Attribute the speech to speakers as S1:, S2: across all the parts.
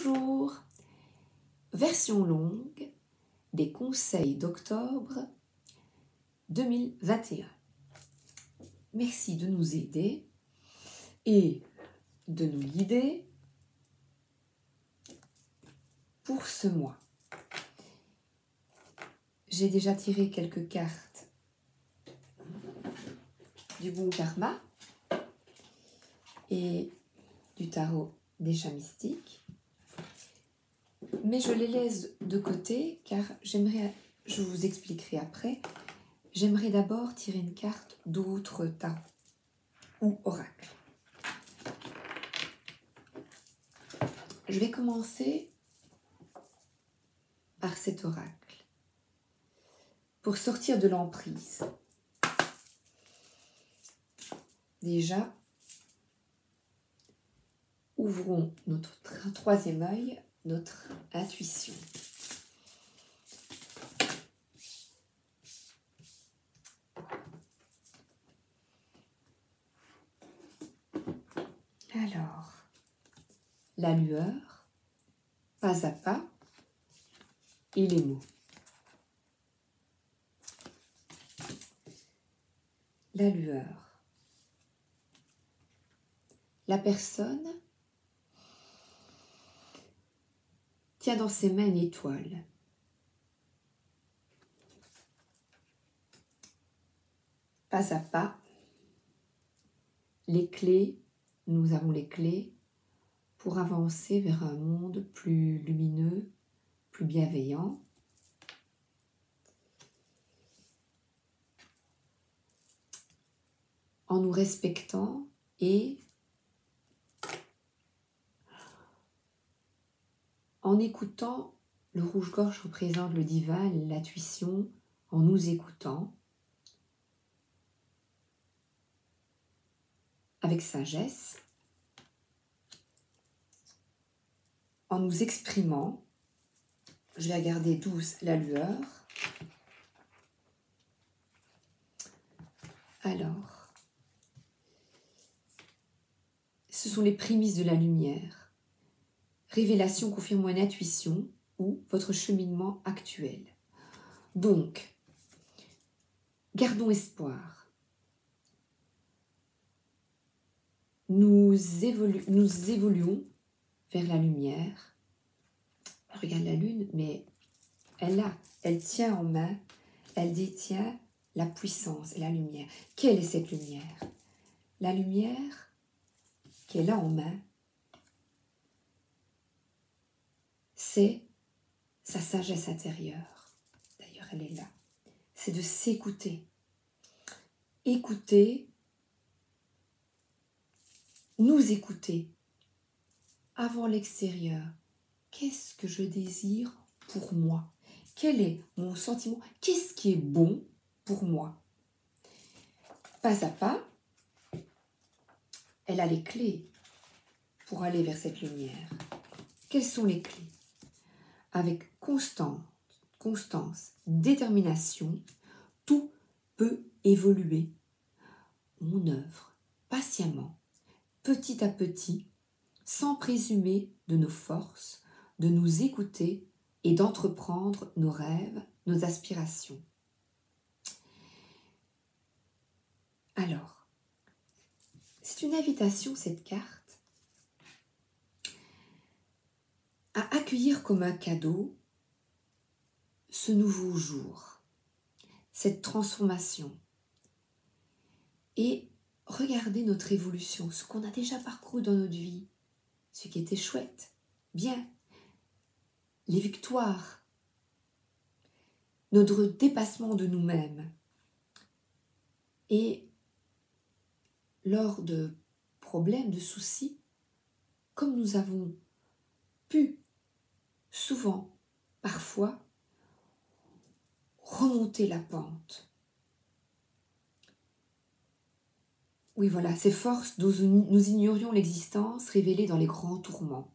S1: Bonjour, version longue des conseils d'octobre 2021. Merci de nous aider et de nous guider pour ce mois. J'ai déjà tiré quelques cartes du bon karma et du tarot des chats mystiques. Mais je les laisse de côté car je vous expliquerai après, j'aimerais d'abord tirer une carte d'autres tarots ou oracles. Je vais commencer par cet oracle pour sortir de l'emprise. Déjà, ouvrons notre troisième œil, notre intuition. Alors, la lueur, pas à pas, et les mots. La lueur. La personne tient dans ses mains une étoile. Pas à pas, les clés, nous avons les clés pour avancer vers un monde plus lumineux, plus bienveillant. En nous respectant et en écoutant, le rouge-gorge représente le divin, l'intuition, en nous écoutant, avec sagesse, en nous exprimant. Je vais regarder douce la lueur. Alors, ce sont les prémices de la lumière. Révélation confirmant une intuition ou votre cheminement actuel. Donc, gardons espoir. Nous évoluons vers la lumière. Regarde la lune, mais elle tient en main, elle détient la puissance et la lumière. Quelle est cette lumière? La lumière qu'elle a en main, c'est sa sagesse intérieure. D'ailleurs, elle est là. C'est de s'écouter. Écouter, nous écouter avant l'extérieur. Qu'est-ce que je désire pour moi? Quel est mon sentiment? Qu'est-ce qui est bon pour moi? Pas à pas, elle a les clés pour aller vers cette lumière. Quelles sont les clés? Avec constance, détermination, tout peut évoluer. On œuvre patiemment, petit à petit, sans présumer de nos forces, de nous écouter et d'entreprendre nos rêves, nos aspirations. Alors, c'est une invitation, cette carte, à accueillir comme un cadeau ce nouveau jour, cette transformation, et regarder notre évolution, ce qu'on a déjà parcouru dans notre vie, ce qui était chouette, bien, les victoires, notre dépassement de nous-mêmes. Et lors de problèmes, de soucis, comme nous avons pu souvent, parfois, remonter la pente. Oui, voilà, ces forces dont nous ignorions l'existence révélées dans les grands tourments.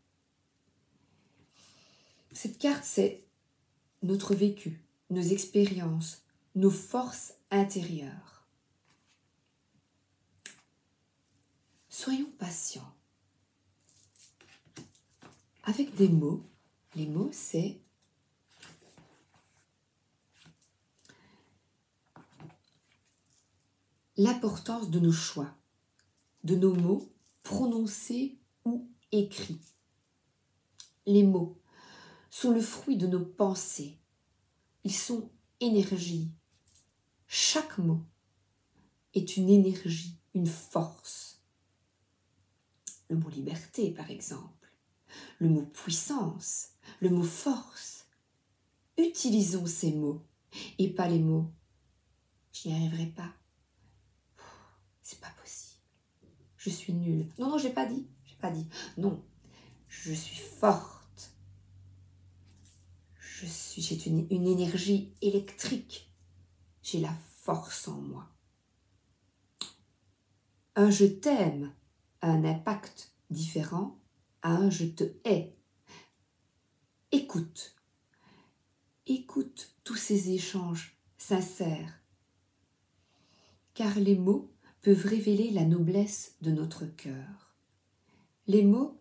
S1: Cette carte, c'est notre vécu, nos expériences, nos forces intérieures. Soyons patients. avec des mots. Les mots, c'est l'importance de nos choix, de nos mots prononcés ou écrits. Les mots sont le fruit de nos pensées. Ils sont énergie. Chaque mot est une énergie, une force. Le mot liberté, par exemple. Le mot puissance. Le mot force. Utilisons ces mots et pas les mots « je n'y arriverai pas ». C'est pas possible. Je suis nulle. Non, non, j'ai pas dit. Non, je suis forte. J'ai une énergie électrique. J'ai la force en moi. Un je t'aime a un impact différent à un je te hais. Écoute. Écoute tous ces échanges sincères. Car les mots peuvent révéler la noblesse de notre cœur. Les mots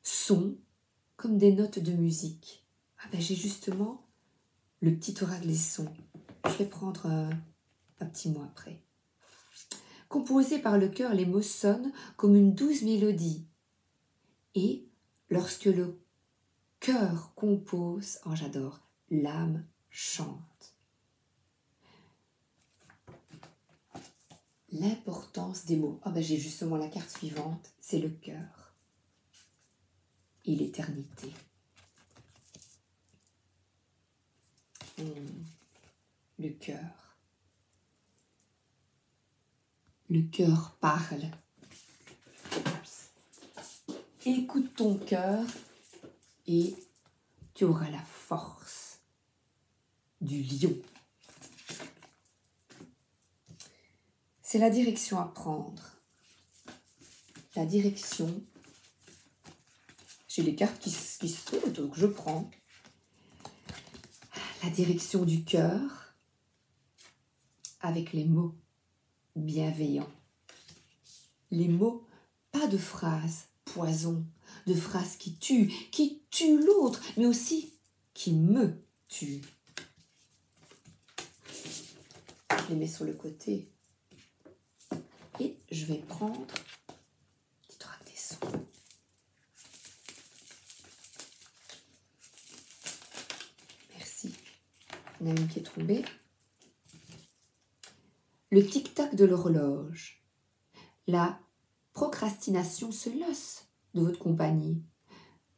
S1: sont comme des notes de musique. Ah ben j'ai justement le petit oracle des sons. Je vais prendre un petit mot après. Composés par le cœur, les mots sonnent comme une douce mélodie. Et lorsque le cœur compose, oh j'adore, l'âme chante. L'importance des mots. Ah ben j'ai justement la carte suivante, c'est le cœur et l'éternité. Le cœur. Le cœur parle. Écoute ton cœur et tu auras la force du lion. C'est la direction à prendre. La direction. J'ai les cartes qui se trouvent, donc je prends. La direction du cœur avec les mots bienveillants. Les mots, pas de phrases poison, de phrases qui tuent l'autre, mais aussi qui me tuent. Je les mets sur le côté. Et je vais prendre un petit oracle des sons. Merci. Il y en a une qui est tombée. Le tic-tac de l'horloge. La procrastination se lasse de votre compagnie.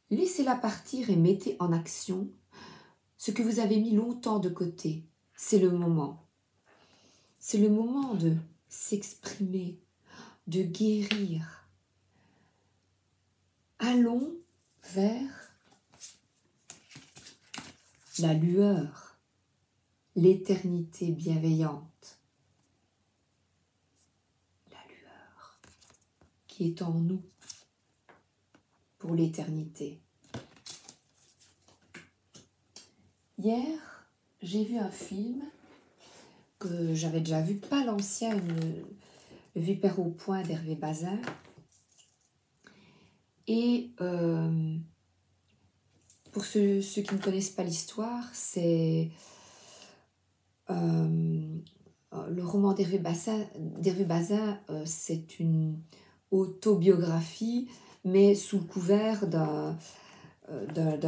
S1: Laissez-la partir et mettez en action ce que vous avez mis longtemps de côté. C'est le moment. C'est le moment de s'exprimer, de guérir. Allons vers la lueur, l'éternité bienveillante. La lueur qui est en nous pour l'éternité. Hier, j'ai vu un film que j'avais déjà vu, pas l'ancien, Le Vipère au point d'Hervé Bazin. Et pour ceux qui ne connaissent pas l'histoire, c'est le roman d'Hervé Bazin, c'est une autobiographie, mais sous le couvert d'un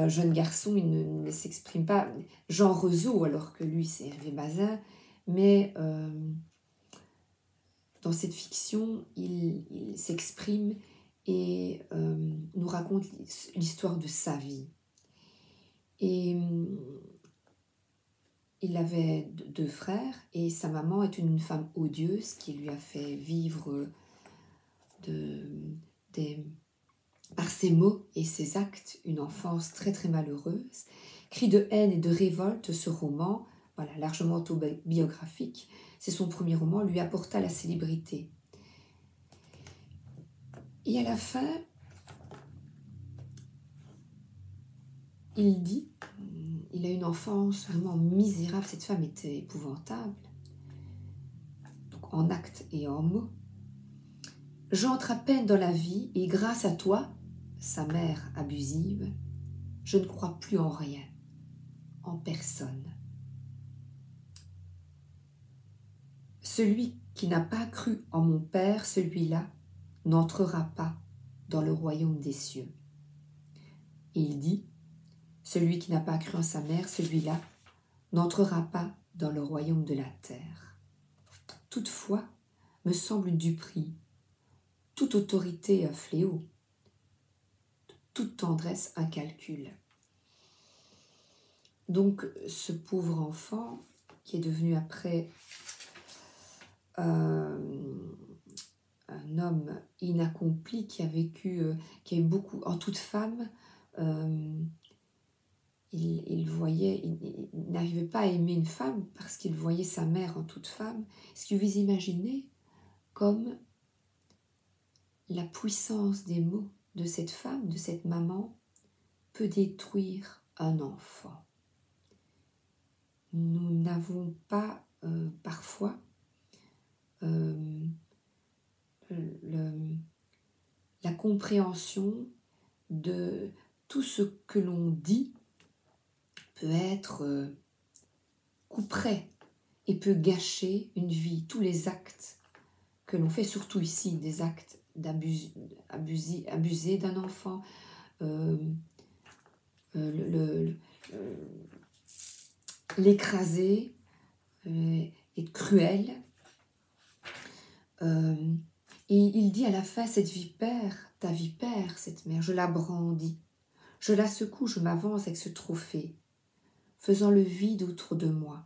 S1: jeune garçon. Il ne s'exprime pas, Jean Rezeau, alors que lui c'est Hervé Bazin, mais dans cette fiction, il s'exprime et nous raconte l'histoire de sa vie. Et il avait 2 frères et sa maman est une femme odieuse qui lui a fait vivre par ses mots et ses actes une enfance très très malheureuse. Cri de haine et de révolte, ce roman, voilà, largement autobiographique, c'est son premier roman, lui apporta la célébrité. Et à la fin, il dit, il a une enfance vraiment misérable, cette femme était épouvantable, donc en actes et en mots. J'entre à peine dans la vie et grâce à toi, sa mère abusive, je ne crois plus en rien, en personne. Celui qui n'a pas cru en mon Père, celui-là n'entrera pas dans le royaume des cieux. Et il dit, celui qui n'a pas cru en sa mère, celui-là n'entrera pas dans le royaume de la terre. Toutefois, me semble une duperie, toute autorité un fléau, toute tendresse un calcul. Donc, ce pauvre enfant, qui est devenu après un homme inaccompli, qui a vécu, qui a eu beaucoup, en toute femme, il voyait, il n'arrivait pas à aimer une femme parce qu'il voyait sa mère en toute femme. Est-ce que vous imaginez comme la puissance des mots de cette femme, de cette maman, peut détruire un enfant? Nous n'avons pas parfois la compréhension de tout ce que l'on dit peut être couperet et peut gâcher une vie. Tous les actes que l'on fait, surtout ici, des actes abuser d'un enfant, l'écraser, être cruel. Et il dit à la fin, cette vipère, ta vipère, cette mère, je la brandis, je la secoue, je m'avance avec ce trophée, faisant le vide autour de moi.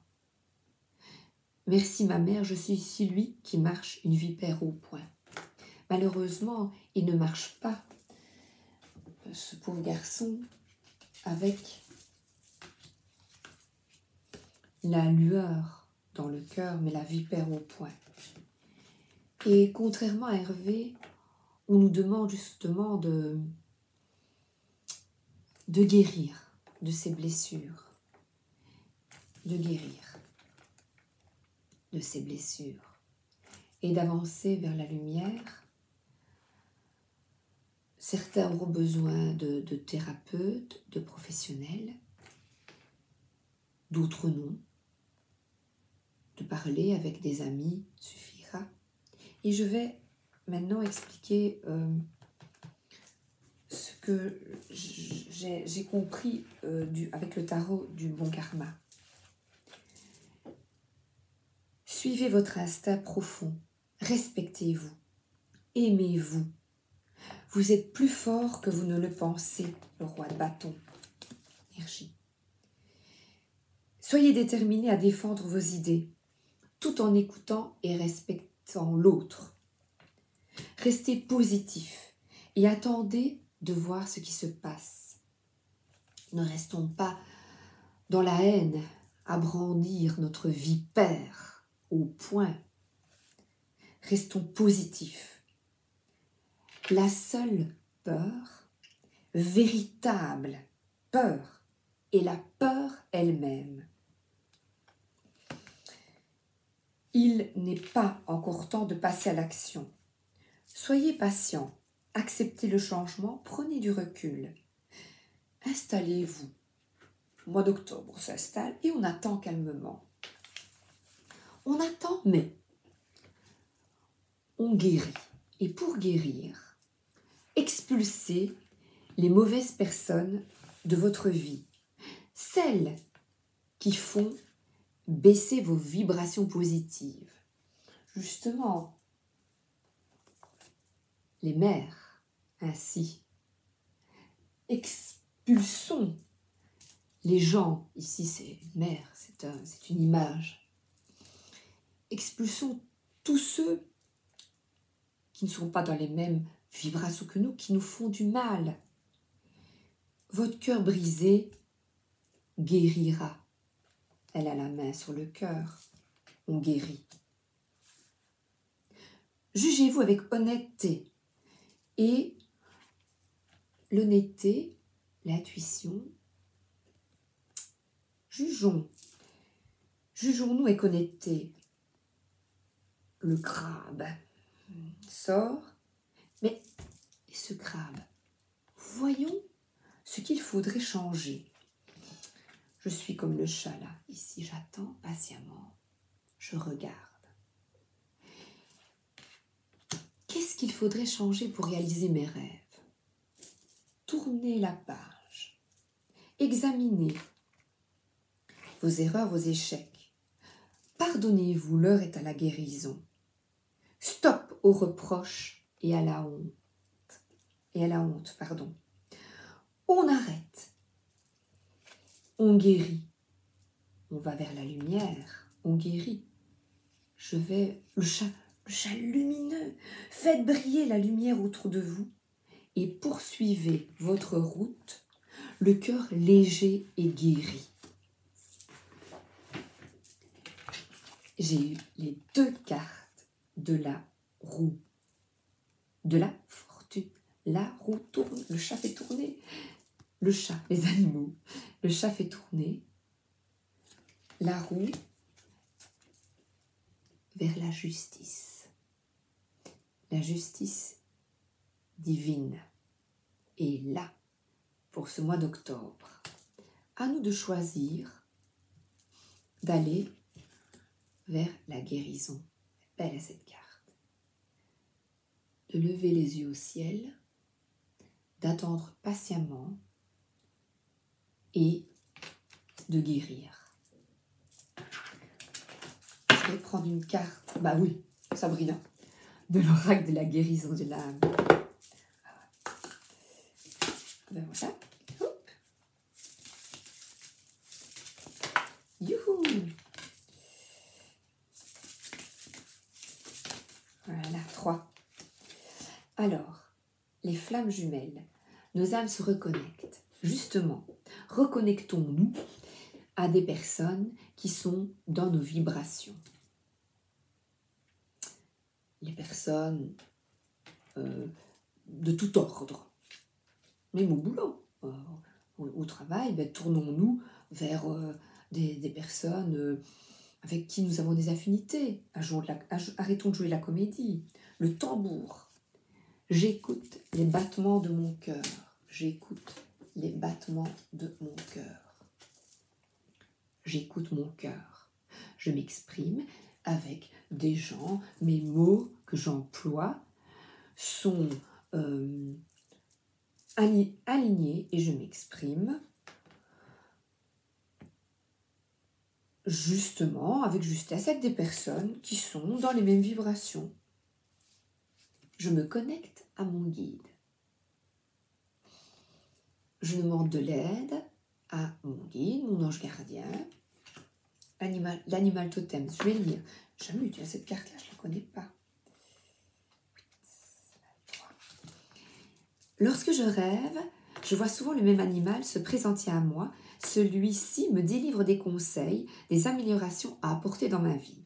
S1: Merci ma mère, je suis celui qui marche une vipère au poing. Malheureusement, il ne marche pas, ce pauvre garçon, avec la lueur dans le cœur, mais la vipère au poing. Et contrairement à Hervé, on nous demande justement de guérir de ses blessures, de guérir de ses blessures et d'avancer vers la lumière. Certains auront besoin de thérapeutes, de professionnels, d'autres non. De parler avec des amis suffira. Et je vais maintenant expliquer ce que j'ai compris avec le tarot du bon karma. Suivez votre instinct profond, respectez-vous, aimez-vous. Vous êtes plus fort que vous ne le pensez, le roi de bâton. Énergie. Soyez déterminés à défendre vos idées, tout en écoutant et respectant l'autre. Restez positif et attendez de voir ce qui se passe. Ne restons pas dans la haine à brandir notre vipère au poing. Restons positifs. La seule peur, véritable peur, est la peur elle-même. Il n'est pas encore temps de passer à l'action. Soyez patient, acceptez le changement, prenez du recul. Installez-vous. Le mois d'octobre s'installe et on attend calmement. On attend, mais on guérit. Et pour guérir, expulsez les mauvaises personnes de votre vie. Celles qui font baisser vos vibrations positives. Justement, les mères, ainsi. Expulsons les gens, ici c'est mère, c'est une image. Expulsons tous ceux qui ne sont pas dans les mêmes vibrations que nous, qui nous font du mal. Votre cœur brisé guérira. Elle a la main sur le cœur, on guérit. Jugez-vous avec honnêteté. Et l'honnêteté, l'intuition, jugeons-nous avec honnêteté. Le crabe sort, mais ce crabe, voyons ce qu'il faudrait changer. Je suis comme le chat là, ici j'attends patiemment, je regarde. Qu'est-ce qu'il faudrait changer pour réaliser mes rêves? Tournez la page, examinez vos erreurs, vos échecs. Pardonnez-vous, l'heure est à la guérison. Stop aux reproches et à la honte. Pardon. On arrête. On guérit. On va vers la lumière. On guérit. Je vais... Le chat lumineux. Faites briller la lumière autour de vous et poursuivez votre route, le cœur léger et guéri. J'ai eu les 2 cartes de la roue, de la fortune. La roue tourne, le chat fait tourner. Le chat, les animaux. Le chat fait tourner la roue vers la justice. La justice divine est là pour ce mois d'octobre. À nous de choisir d'aller vers la guérison. Belle à cette carte. De lever les yeux au ciel, d'attendre patiemment et de guérir. Je vais prendre une carte, bah oui, Sabrina, de l'oracle de la guérison de l'âme. Ben voilà. Hop. Youhou! Voilà, 3. Alors, les flammes jumelles, nos âmes se reconnectent. Justement, reconnectons-nous à des personnes qui sont dans nos vibrations. Les personnes de tout ordre, même au boulot, au travail, ben, tournons-nous vers des personnes avec qui nous avons des affinités. Arrêtons de jouer la comédie. Le tambour. J'écoute les battements de mon cœur. J'écoute les battements de mon cœur. J'écoute mon cœur. Je m'exprime avec des gens. Mes mots que j'emploie sont alignés et je m'exprime justement, avec justesse, avec des personnes qui sont dans les mêmes vibrations. Je me connecte à mon guide. Je demande de l'aide à mon guide, mon ange gardien, l'animal totem. Je vais lire. Jamais eu cette carte-là, je ne la connais pas. Lorsque je rêve, je vois souvent le même animal se présenter à moi. Celui-ci me délivre des conseils, des améliorations à apporter dans ma vie.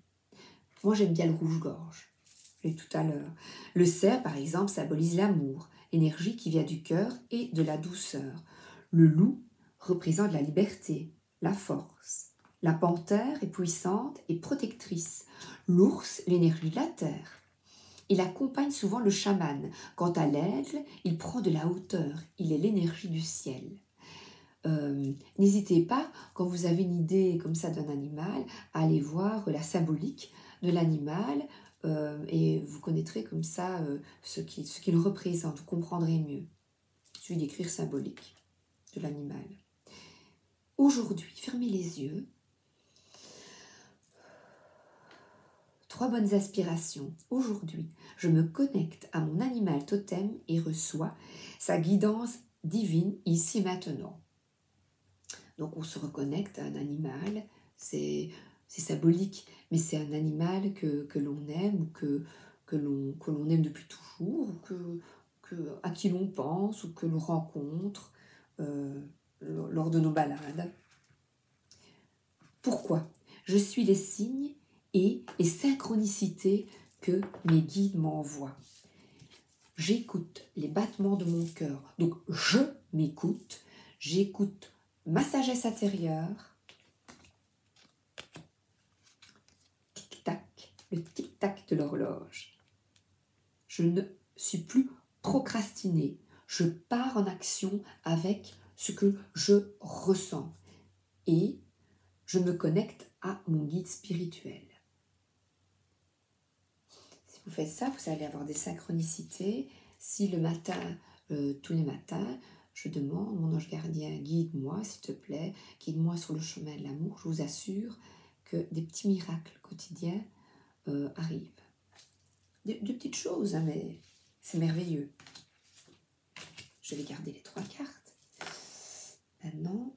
S1: Moi, j'aime bien le rouge-gorge. Je l'ai dit tout à l'heure. Le cerf, par exemple, symbolise l'amour, l'énergie qui vient du cœur et de la douceur. Le loup représente la liberté, la force. La panthère est puissante et protectrice. L'ours, l'énergie de la terre. Il accompagne souvent le chaman. Quant à l'aigle, il prend de la hauteur. Il est l'énergie du ciel. N'hésitez pas, quand vous avez une idée comme ça d'un animal, à aller voir la symbolique de l'animal et vous connaîtrez comme ça ce qu'il représente. Vous comprendrez mieux. Il suffit d'écrire symbolique de l'animal. Aujourd'hui, fermez les yeux. 3 bonnes aspirations. Aujourd'hui, je me connecte à mon animal totem et reçois sa guidance divine ici et maintenant. Donc on se reconnecte à un animal, c'est symbolique, mais c'est un animal que l'on aime ou que l'on aime depuis toujours, ou à qui l'on pense ou que l'on rencontre lors de nos balades. Pourquoi? Je suis les signes et les synchronicités que mes guides m'envoient. J'écoute les battements de mon cœur. Donc, je m'écoute. J'écoute ma sagesse intérieure. Tic-tac, le tic-tac de l'horloge. Je ne suis plus procrastinée. Je pars en action avec ce que je ressens et je me connecte à mon guide spirituel. Si vous faites ça, vous allez avoir des synchronicités. Si le matin, tous les matins, je demande, mon ange gardien, guide-moi s'il te plaît, guide-moi sur le chemin de l'amour, je vous assure que des petits miracles quotidiens arrivent. De petites choses, hein, mais c'est merveilleux. Je vais garder les 3 cartes. Maintenant,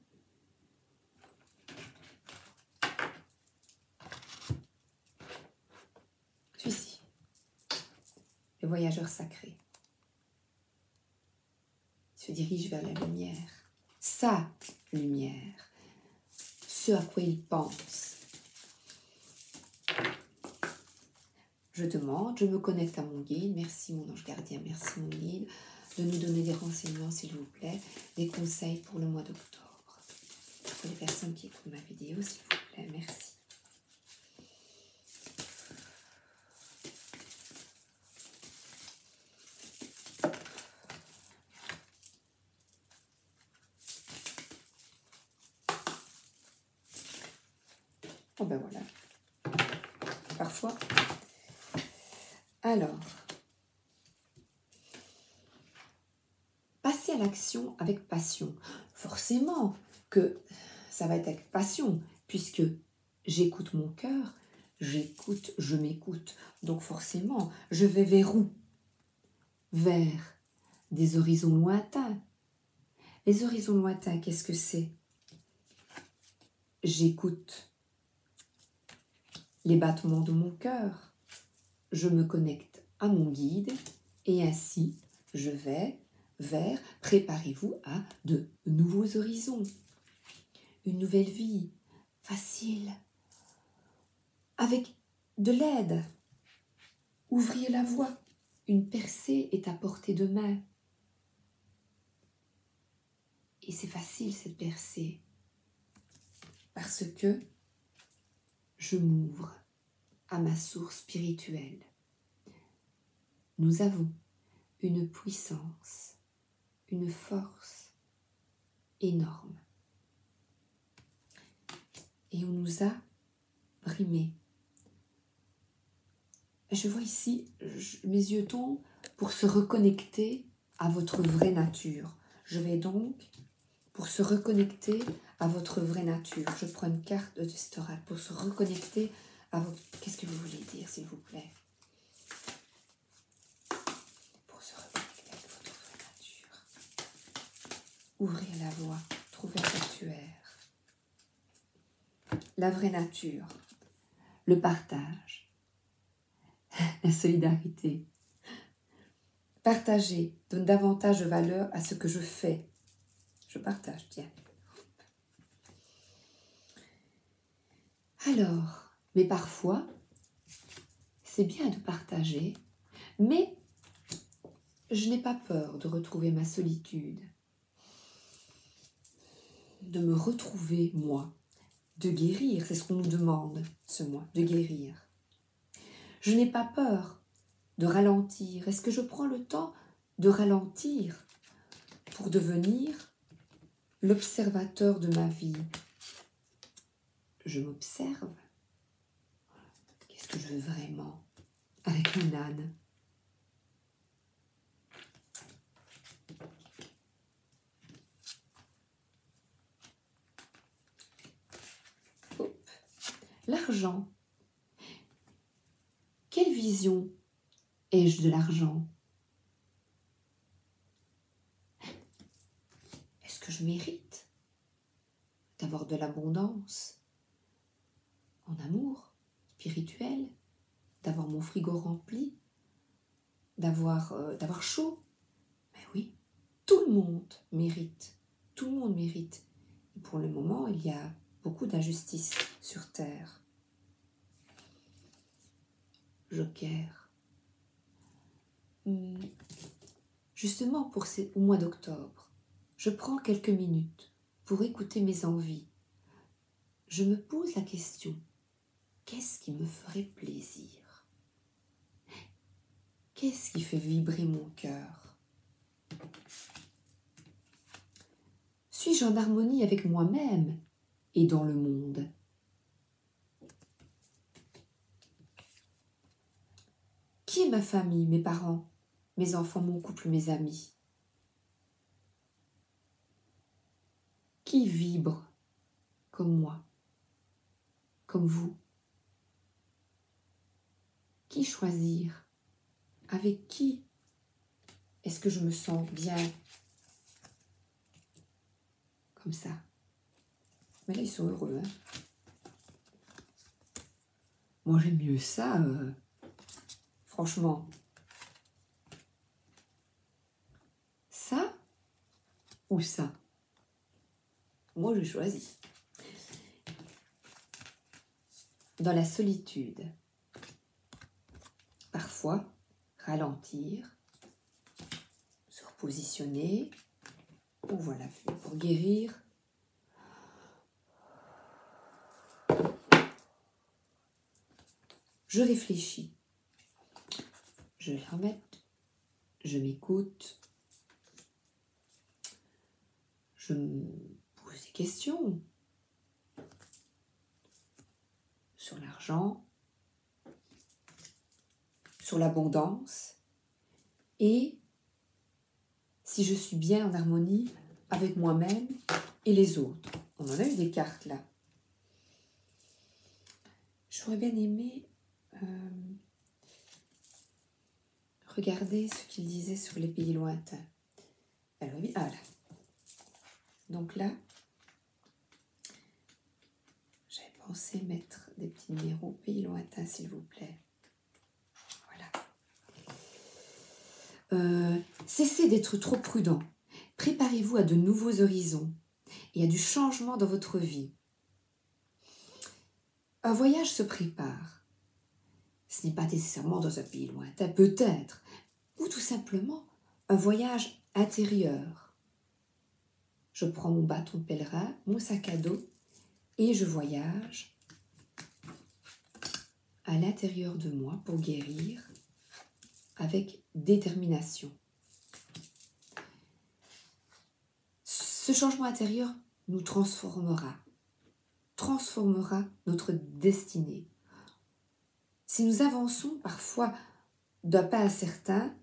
S1: celui-ci, le voyageur sacré, se dirige vers la lumière, sa lumière, ce à quoi il pense. Je demande, je me connecte à mon guide. Merci mon ange gardien, merci mon guide, de nous donner des renseignements s'il vous plaît, des conseils pour le mois d'octobre. Pour les personnes qui écoutent ma vidéo, s'il vous plaît, merci. Oh ben voilà. Parfois. Alors, passer à l'action avec passion. Forcément que ça va être avec passion, puisque j'écoute mon cœur, j'écoute, je m'écoute. Donc forcément, je vais vers où? Vers des horizons lointains. Les horizons lointains, qu'est-ce que c'est? J'écoute les battements de mon cœur, je me connecte à mon guide et ainsi je vais vers, préparez-vous à de nouveaux horizons, une nouvelle vie facile, avec de l'aide. Ouvrez la voie, une percée est à portée de main. Et c'est facile cette percée, parce que je m'ouvre à ma source spirituelle. Nous avons une puissance, une force énorme. Et on nous a brimés. Je vois ici, mes yeux tombent pour se reconnecter à votre vraie nature. Je vais donc, pour se reconnecter à votre vraie nature, je prends une carte de Storat pour se reconnecter à votre... Qu'est-ce que vous voulez dire, s'il vous plaît? Pour se reconnecter avec votre vraie nature. Ouvrir la voie, trouver un sanctuaire. La vraie nature, le partage, la solidarité. Partager donne davantage de valeur à ce que je fais. Je partage, tiens. Alors, mais parfois, c'est bien de partager, mais je n'ai pas peur de retrouver ma solitude, de me retrouver moi, de guérir, c'est ce qu'on nous demande ce mois, de guérir. Je n'ai pas peur de ralentir. Est-ce que je prends le temps de ralentir pour devenir l'observateur de ma vie? Je m'observe. Qu'est-ce que je veux vraiment avec mon âne? L'argent. Quelle vision ai-je de l'argent? Est-ce que je mérite d'avoir de l'abondance en amour spirituel, d'avoir mon frigo rempli, d'avoir chaud? Mais oui, tout le monde mérite. Tout le monde mérite. Et pour le moment, il y a beaucoup d'injustice sur Terre. Joker. Justement, au mois d'octobre, je prends quelques minutes pour écouter mes envies. Je me pose la question, qu'est-ce qui me ferait plaisir? Qu'est-ce qui fait vibrer mon cœur? Suis-je en harmonie avec moi-même et dans le monde? Qui est ma famille, mes parents, mes enfants, mon couple, mes amis? Qui vibre comme moi, comme vous? Qui choisir? Avec qui est-ce que je me sens bien comme ça? Mais là, ils sont heureux. Hein? Moi, j'aime mieux ça, franchement. Ça ou ça? Moi, je choisis. Dans la solitude, parfois, ralentir, se repositionner, ou voilà, pour guérir. Je réfléchis, je vais remettre, je m'écoute, je me pose des questions sur l'argent, sur l'abondance et si je suis bien en harmonie avec moi-même et les autres. On en a eu des cartes là. J'aurais bien aimé regarder ce qu'il disait sur les pays lointains. Alors, oui, ah là. Donc là, j'avais pensé mettre des petits numéros pays lointains, s'il vous plaît. Voilà. Cessez d'être trop prudent. Préparez-vous à de nouveaux horizons et à du changement dans votre vie. Un voyage se prépare. Ce n'est pas nécessairement dans un pays lointain, peut-être, ou tout simplement un voyage intérieur. Je prends mon bâton de pèlerin, mon sac à dos, et je voyage à l'intérieur de moi pour guérir avec détermination. Ce changement intérieur nous transformera notre destinée. Si nous avançons parfois d'un pas incertain,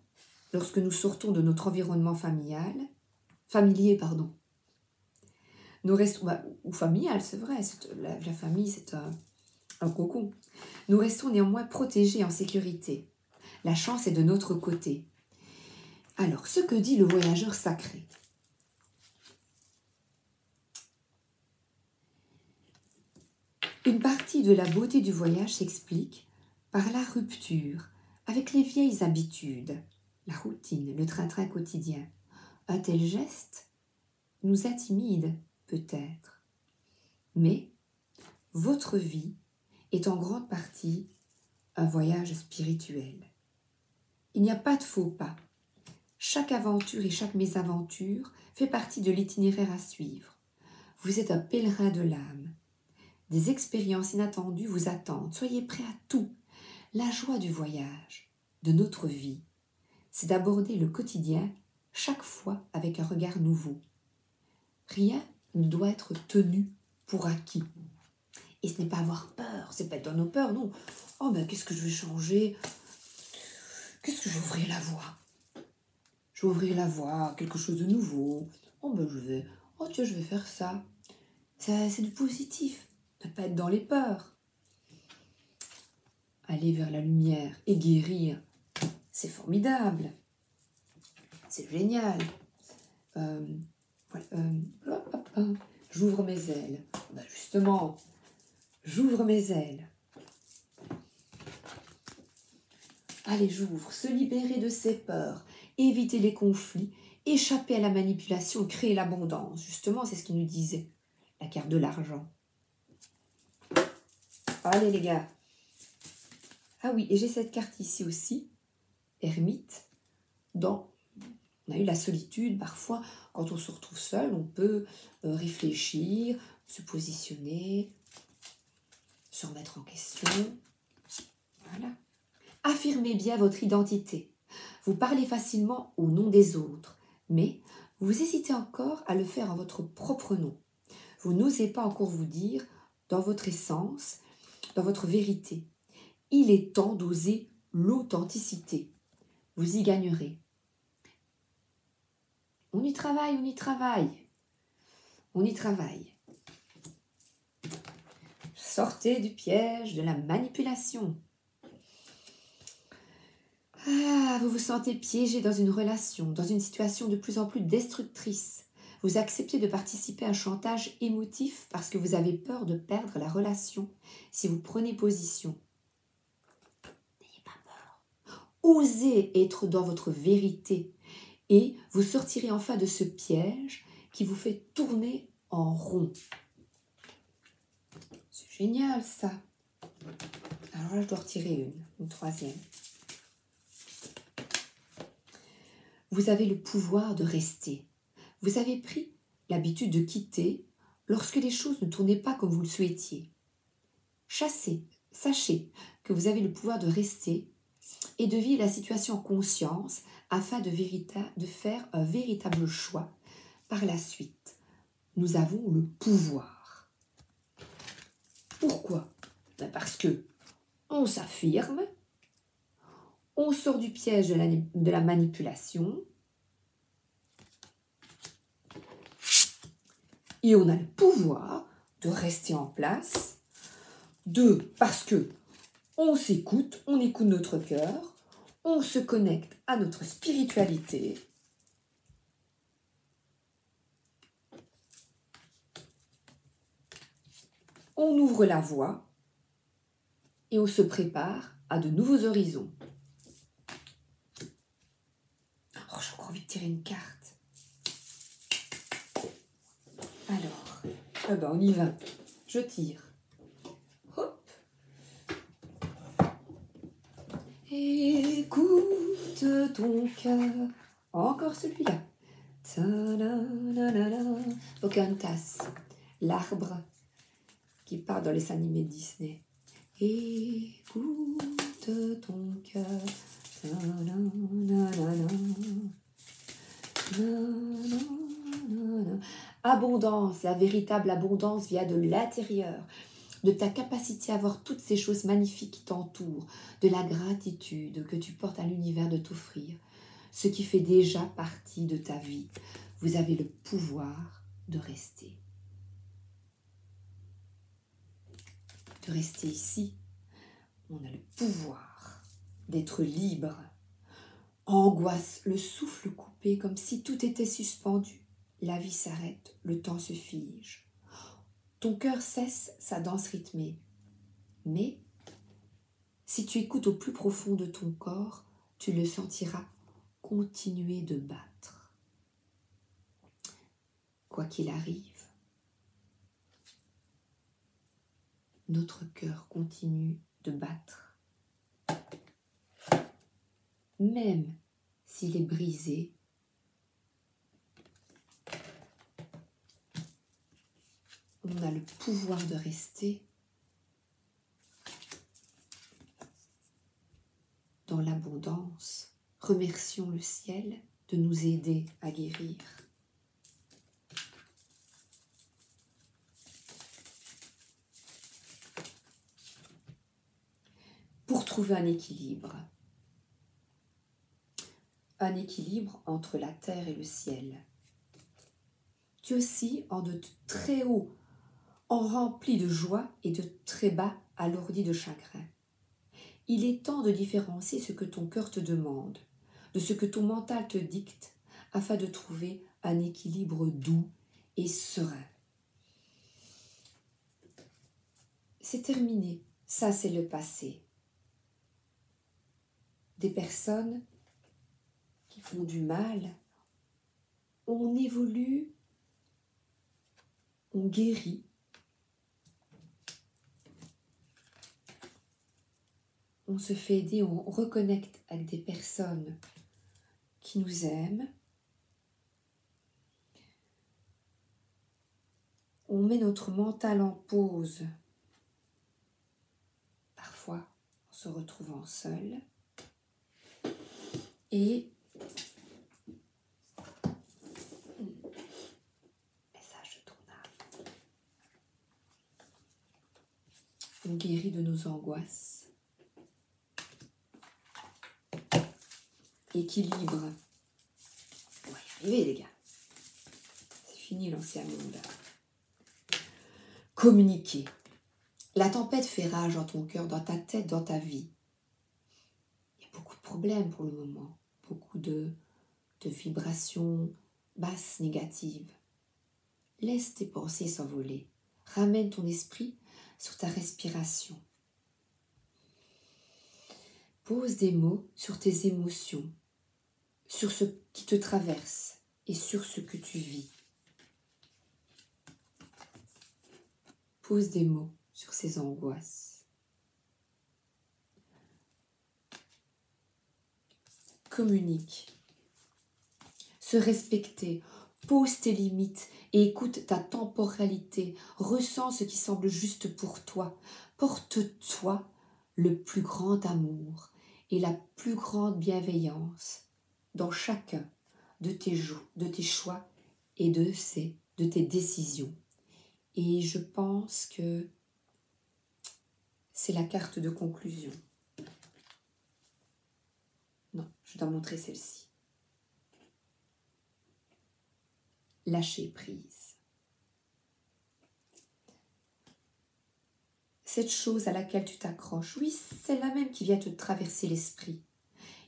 S1: lorsque nous sortons de notre environnement familier, nous restons, ou familial, c'est vrai, la famille c'est un cocon. Nous restons néanmoins protégés et en sécurité. La chance est de notre côté. Alors, ce que dit le voyageur sacré. Une partie de la beauté du voyage s'explique par la rupture avec les vieilles habitudes, la routine, le train-train quotidien. Un tel geste nous intimide peut-être, mais votre vie est en grande partie un voyage spirituel. Il n'y a pas de faux pas. Chaque aventure et chaque mésaventure fait partie de l'itinéraire à suivre. Vous êtes un pèlerin de l'âme. Des expériences inattendues vous attendent. Soyez prêts à tout. La joie du voyage, de notre vie, c'est d'aborder le quotidien chaque fois avec un regard nouveau. Rien ne doit être tenu pour acquis. Et ce n'est pas avoir peur, c'est pas être dans nos peurs, non. Oh ben qu'est-ce que je vais changer? Qu'est-ce que je vais ouvrir la voie? Je vais ouvrir la voie à quelque chose de nouveau. Oh ben je vais faire ça. C'est du positif. Ne pas être dans les peurs. Aller vers la lumière et guérir, c'est formidable. C'est génial. J'ouvre mes ailes. Ben justement, j'ouvre mes ailes. Allez, j'ouvre. Se libérer de ses peurs, éviter les conflits, échapper à la manipulation, créer l'abondance. Justement, c'est ce qu'il nous disait. La carte de l'argent. Allez les gars. Ah oui, et j'ai cette carte ici aussi. Ermite. On a eu la solitude. Parfois, quand on se retrouve seul, on peut réfléchir, se positionner, se remettre en question. Voilà. Affirmez bien votre identité. Vous parlez facilement au nom des autres. Mais vous hésitez encore à le faire en votre propre nom. Vous n'osez pas encore vous dire dans votre essence, dans votre vérité. Il est temps d'oser l'authenticité. Vous y gagnerez. On y travaille, on y travaille. On y travaille. Sortez du piège de la manipulation. Ah, vous vous sentez piégé dans une relation, dans une situation de plus en plus destructrice. Vous acceptez de participer à un chantage émotif parce que vous avez peur de perdre la relation si vous prenez position. N'ayez pas peur. Osez être dans votre vérité et vous sortirez enfin de ce piège qui vous fait tourner en rond. C'est génial ça. Alors là, je dois retirer une troisième. Vous avez le pouvoir de rester. Vous avez pris l'habitude de quitter lorsque les choses ne tournaient pas comme vous le souhaitiez. Sachez que vous avez le pouvoir de rester et de vivre la situation en conscience afin de faire un véritable choix par la suite. Nous avons le pouvoir. Pourquoi? Parce que on s'affirme, on sort du piège de la manipulation et on a le pouvoir de rester en place. Parce que on s'écoute, on écoute notre cœur, on se connecte à notre spiritualité. On ouvre la voie et on se prépare à de nouveaux horizons. Oh, j'ai encore envie de tirer une carte. Alors, on y va. Je tire. Hop. Écoute ton cœur. Encore celui-là. Pocahontas. L'arbre qui part dans les dessins animés de Disney. Écoute ton cœur. Abondance, la véritable abondance vient de l'intérieur, de ta capacité à voir toutes ces choses magnifiques qui t'entourent, de la gratitude que tu portes à l'univers de t'offrir, ce qui fait déjà partie de ta vie. Vous avez le pouvoir de rester. De rester ici, on a le pouvoir d'être libre. Angoisse, le souffle coupé comme si tout était suspendu. La vie s'arrête, le temps se fige. Ton cœur cesse sa danse rythmée. Mais, si tu écoutes au plus profond de ton corps, tu le sentiras continuer de battre. Quoi qu'il arrive, notre cœur continue de battre. Même s'il est brisé, on a le pouvoir de rester dans l'abondance. Remercions le ciel de nous aider à guérir. Pour trouver un équilibre entre la terre et le ciel. Tu oscilles en de très haut, en rempli de joie et de très bas alourdi de chagrin. Il est temps de différencier ce que ton cœur te demande, de ce que ton mental te dicte, afin de trouver un équilibre doux et serein. C'est terminé, ça c'est le passé. Des personnes qui font du mal, on évolue, on guérit. On se fait aider, on reconnecte avec des personnes qui nous aiment. On met notre mental en pause, parfois en se retrouvant seul. Et On guérit de nos angoisses. Équilibre. On va y arriver, les gars. C'est fini l'ancien monde. Communiquer. La tempête fait rage dans ton cœur, dans ta tête, dans ta vie. Il y a beaucoup de problèmes pour le moment. Beaucoup de vibrations basses, négatives. Laisse tes pensées s'envoler. Ramène ton esprit sur ta respiration. Pose des mots sur tes émotions, sur ce qui te traverse et sur ce que tu vis. Pose des mots sur ces angoisses. Communique. Se respecter. Pose tes limites et écoute ta temporalité. Ressens ce qui semble juste pour toi. Porte-toi le plus grand amour et la plus grande bienveillance dans chacun de tes choix et de tes décisions. Et je pense que c'est la carte de conclusion. Non, je dois montrer celle-ci. Lâcher prise. Cette chose à laquelle tu t'accroches, oui, c'est la même qui vient te traverser l'esprit.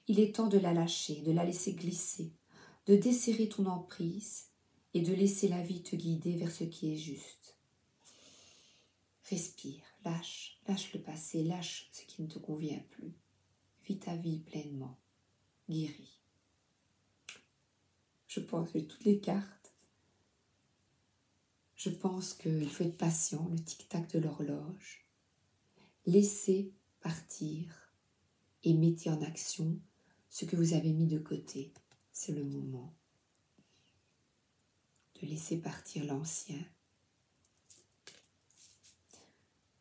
S1: Il est temps de la lâcher, de la laisser glisser, de desserrer ton emprise et de laisser la vie te guider vers ce qui est juste. Respire, lâche le passé, lâche ce qui ne te convient plus. Vis ta vie pleinement, guéris. Je pense que toutes les cartes. Je pense qu'il faut être patient, le tic-tac de l'horloge. Laissez partir et mettez en action ce que vous avez mis de côté. C'est le moment de laisser partir l'ancien.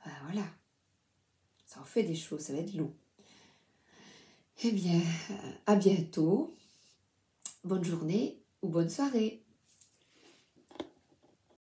S1: Ah, voilà, ça en fait des choses, ça va être long. Eh bien, à bientôt. Bonne journée ou bonne soirée.